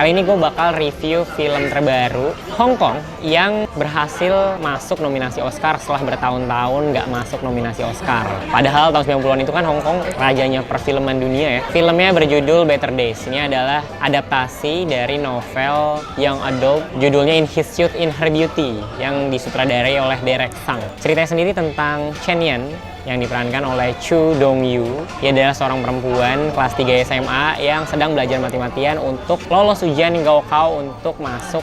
Kali ini gue bakal review film terbaru Hong Kong yang berhasil masuk nominasi Oscar setelah bertahun-tahun nggak masuk nominasi Oscar. Padahal tahun 90-an itu kan Hong Kong rajanya perfilman dunia ya. Filmnya berjudul Better Days. Ini adalah adaptasi dari novel Young Adult judulnya In His Youth in Her Beauty yang disutradarai oleh Derek Tsang. Ceritanya sendiri tentang Chen Yan yang diperankan oleh Chu Dong-yu. Dia adalah seorang perempuan kelas 3 SMA yang sedang belajar mati-matian untuk lolos ujian Gaokao untuk masuk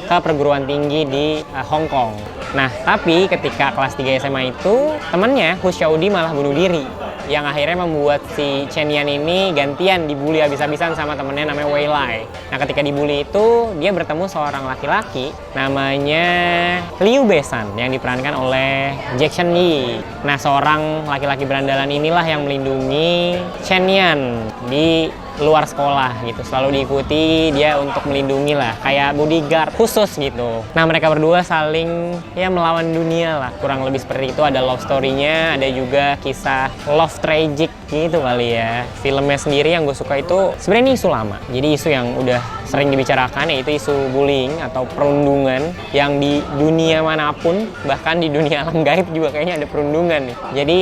ke perguruan tinggi di Hong Kong. Nah, tapi ketika kelas 3 SMA itu, temannya Hu Xiaodi malah bunuh diri, yang akhirnya membuat si Chen Yan ini gantian dibully habis-habisan sama temennya namanya Wei Lai. Nah, ketika dibully itu, dia bertemu seorang laki-laki namanya Liu Besan yang diperankan oleh Jackson Yi. Nah, seorang laki-laki berandalan inilah yang melindungi Chen Yan di luar sekolah gitu, selalu diikuti dia untuk melindungi lah, kayak bodyguard khusus gitu. Nah, mereka berdua saling ya melawan dunia lah, kurang lebih seperti itu. Ada love story-nya, ada juga kisah love tragic gitu kali ya. Filmnya sendiri yang gue suka itu sebenarnya ini isu lama, jadi isu yang udah sering dibicarakan, yaitu isu bullying atau perundungan yang di dunia manapun, bahkan di dunia alam gaib juga kayaknya ada perundungan nih. Jadi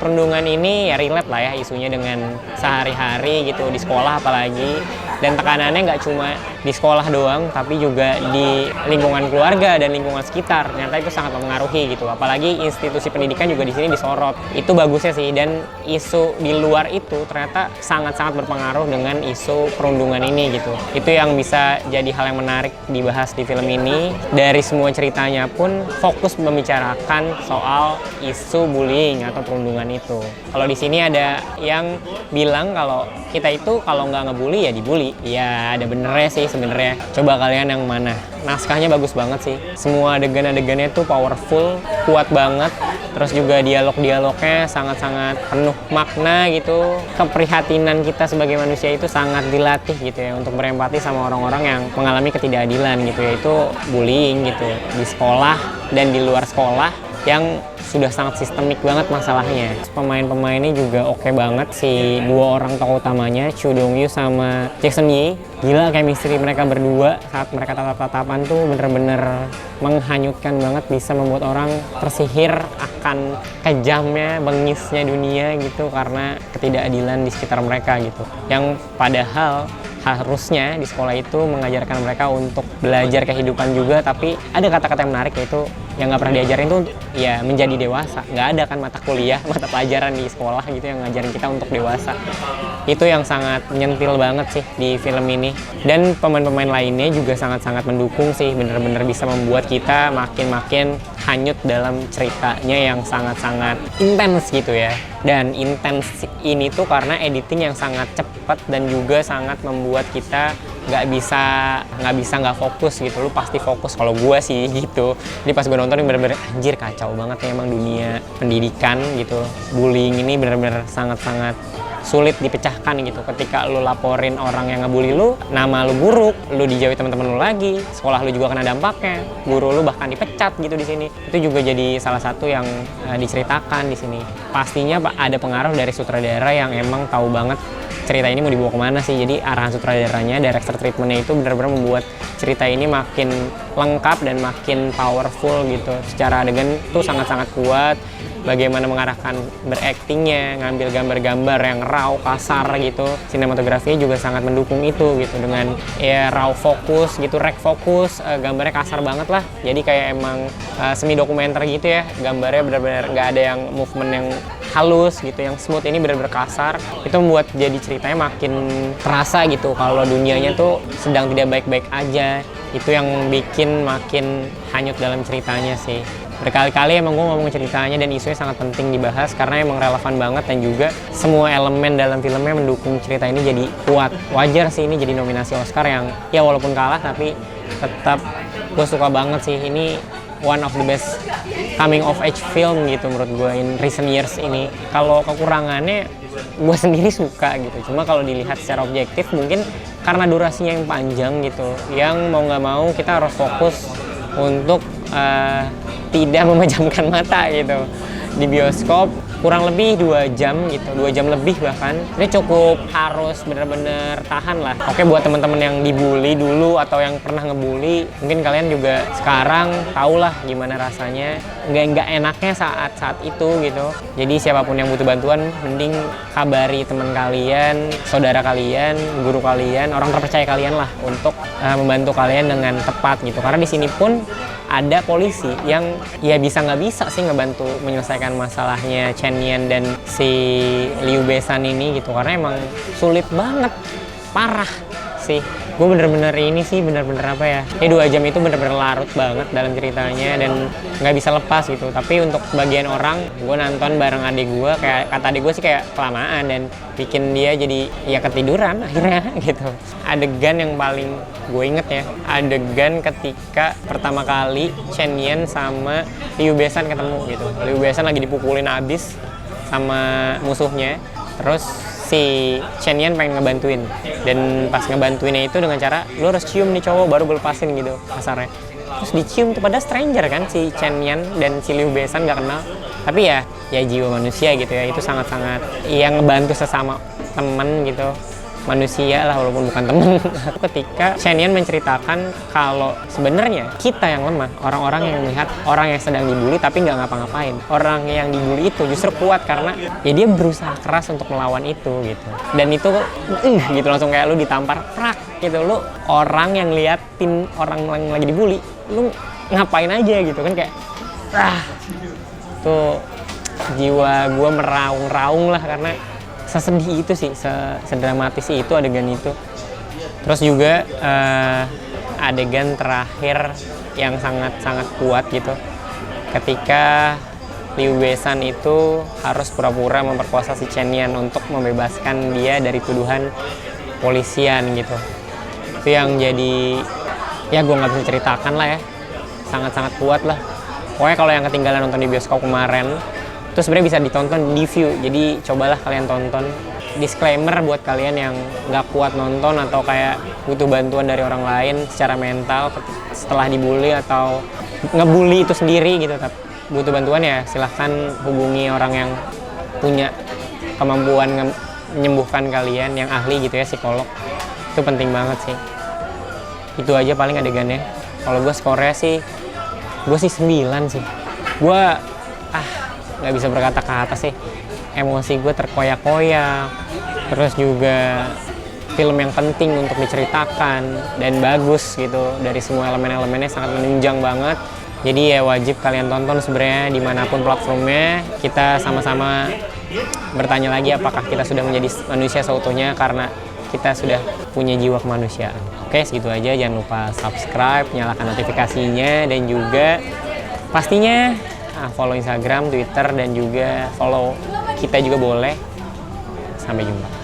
perundungan ini ya relate lah ya isunya dengan sehari-hari gitu, di sekolah apalagi. Dan tekanannya nggak cuma di sekolah doang, tapi juga di lingkungan keluarga dan lingkungan sekitar. Ternyata itu sangat mempengaruhi gitu. Apalagi institusi pendidikan juga di sini disorot. Itu bagusnya sih. Dan isu di luar itu ternyata sangat-sangat berpengaruh dengan isu perundungan ini gitu. Itu yang bisa jadi hal yang menarik dibahas di film ini. Dari semua ceritanya pun fokus membicarakan soal isu bullying atau perundungan itu. Kalau di sini ada yang bilang kalau kita itu kalau nggak ngebully ya dibully. Ya ada benernya sih sebenarnya. Coba kalian yang mana? Naskahnya bagus banget sih. Semua adegan-adegannya tuh powerful, kuat banget. Terus juga dialog-dialognya sangat-sangat penuh makna gitu. Keprihatinan kita sebagai manusia itu sangat dilatih gitu ya untuk berempati sama orang-orang yang mengalami ketidakadilan gitu, yaitu bullying gitu di sekolah dan di luar sekolah yang sudah sangat sistemik banget masalahnya. Pemain-pemainnya juga oke banget, si dua orang tokoh utamanya Chu Dong-yu sama Jackson Yi. Gila chemistry mereka berdua saat mereka tatap-tatapan tuh bener-bener menghanyutkan banget, bisa membuat orang tersihir akan kejamnya, bengisnya dunia gitu karena ketidakadilan di sekitar mereka gitu. Yang padahal harusnya di sekolah itu mengajarkan mereka untuk belajar kehidupan juga, tapi ada kata-kata yang menarik, yaitu yang nggak pernah diajarin tuh ya menjadi dewasa. Nggak ada kan mata kuliah, mata pelajaran di sekolah gitu yang ngajarin kita untuk dewasa. Itu yang sangat menyentil banget sih di film ini. Dan pemain-pemain lainnya juga sangat-sangat mendukung sih, bener-bener bisa membuat kita makin-makin hanyut dalam ceritanya yang sangat-sangat intens gitu ya. Dan intens ini tuh karena editing yang sangat cepat dan juga sangat membuat kita nggak bisa nggak fokus gitu. Lu pasti fokus, kalau gue sih gitu. Jadi pas gue nonton ini bener-bener anjir kacau banget ya emang dunia pendidikan gitu. Bullying ini bener-bener sangat-sangat sulit dipecahkan gitu. Ketika lu laporin orang yang ngebully lu, nama lu buruk, lu dijauhi teman-teman lu lagi, sekolah lu juga kena dampaknya, guru lu bahkan dipecat gitu di sini. Itu juga jadi salah satu yang diceritakan di sini. Pastinya ada pengaruh dari sutradara yang emang tahu banget cerita ini mau dibawa kemana sih. Jadi arahan sutradaranya, director treatment-nya itu benar-benar membuat cerita ini makin lengkap dan makin powerful gitu. Secara adegan tuh sangat-sangat kuat. Bagaimana mengarahkan beraktingnya, ngambil gambar-gambar yang raw, kasar gitu. Sinematografinya juga sangat mendukung itu gitu, dengan ya raw fokus gitu, rek fokus, gambarnya kasar banget lah. Jadi kayak emang semi dokumenter gitu ya. Gambarnya benar-benar nggak ada yang movement yang halus gitu, yang smooth. Ini benar-benar kasar. Itu membuat jadi ceritanya makin terasa gitu kalau dunianya tuh sedang tidak baik-baik aja. Itu yang bikin makin hanyut dalam ceritanya sih. Berkali-kali emang gue ngomong ceritanya dan isunya sangat penting dibahas karena emang relevan banget, dan juga semua elemen dalam filmnya mendukung cerita ini jadi kuat. Wajar sih ini jadi nominasi Oscar yang ya walaupun kalah tapi tetap gue suka banget sih. Ini one of the best coming of age film gitu menurut gue in recent years ini. Kalau kekurangannya gue sendiri suka gitu, cuma kalau dilihat secara objektif mungkin karena durasinya yang panjang gitu, yang mau nggak mau kita harus fokus untuk tidak memejamkan mata gitu. Di bioskop kurang lebih 2 jam gitu, 2 jam lebih bahkan. Ini cukup harus bener-bener tahan lah. Oke, buat teman-teman yang dibully dulu atau yang pernah ngebully, mungkin kalian juga sekarang tau lah gimana rasanya, nggak enaknya saat itu gitu. Jadi siapapun yang butuh bantuan, mending kabari teman kalian, saudara kalian, guru kalian, orang terpercaya kalian lah untuk membantu kalian dengan tepat gitu. Karena di sini pun ada polisi yang ya bisa nggak bisa sih ngebantu menyelesaikan masalahnya Chen Yan dan si Liu Besan ini gitu, karena emang sulit banget, parah sih. Gue bener-bener ini sih bener-bener apa ya, 2 jam itu bener-bener larut banget dalam ceritanya dan nggak bisa lepas gitu. Tapi untuk bagian orang, gue nonton bareng adik gue, kayak kata adik gue sih kayak kelamaan dan bikin dia jadi ya ketiduran akhirnya gitu. Adegan yang paling gue inget ya, adegan ketika pertama kali Chen Yan sama Liu Besan ketemu gitu. Liu Besan lagi dipukulin abis sama musuhnya, terus si Chen Yan pengen ngebantuin, dan pas ngebantuinnya itu dengan cara lu harus cium nih cowok baru lepasin gitu kasarnya. Terus dicium tuh, pada stranger kan si Chen Yan dan si Liu Besan nggak kenal, tapi ya jiwa manusia gitu ya, itu sangat-sangat yang ngebantu sesama temen gitu, manusia lah walaupun bukan temen. Ketika Chen Yan menceritakan kalau sebenarnya kita yang lemah, orang-orang yang melihat orang yang sedang dibully tapi nggak ngapa-ngapain. Orang yang dibully itu justru kuat karena ya dia berusaha keras untuk melawan itu gitu. Dan itu gitu langsung kayak lu ditampar prak gitu. Lu orang yang liatin orang yang lagi dibully, lu ngapain aja gitu kan, kayak tuh jiwa gua meraung-raung lah karena sesedih itu sih, sedramatis itu adegan itu. Terus juga adegan terakhir yang sangat-sangat kuat gitu, ketika Liu Besan itu harus pura-pura memperkosa si Chen Yan untuk membebaskan dia dari tuduhan polisian gitu. Itu yang jadi, ya gue nggak bisa ceritakan lah ya, sangat-sangat kuat lah. Pokoknya kalau yang ketinggalan nonton di bioskop kemarin, itu sebenarnya bisa ditonton di View, jadi cobalah kalian tonton. Disclaimer buat kalian yang nggak kuat nonton atau kayak butuh bantuan dari orang lain secara mental setelah dibully atau ngebully itu sendiri gitu, tapi butuh bantuan ya silahkan hubungi orang yang punya kemampuan menyembuhkan kalian, yang ahli gitu ya, psikolog. Itu penting banget sih. Itu aja paling adegannya. Kalau gue skornya sih, gue sih 9 sih. Gue nggak bisa berkata-kata sih, emosi gue terkoyak-koyak. Terus juga film yang penting untuk diceritakan dan bagus gitu, dari semua elemen-elemennya sangat menunjang banget. Jadi ya wajib kalian tonton sebenarnya dimanapun platformnya. Kita sama-sama bertanya lagi apakah kita sudah menjadi manusia seutuhnya karena kita sudah punya jiwa kemanusiaan. Oke, segitu aja. Jangan lupa subscribe, nyalakan notifikasinya, dan juga pastinya follow Instagram, Twitter, dan juga follow kita juga boleh. Sampai jumpa.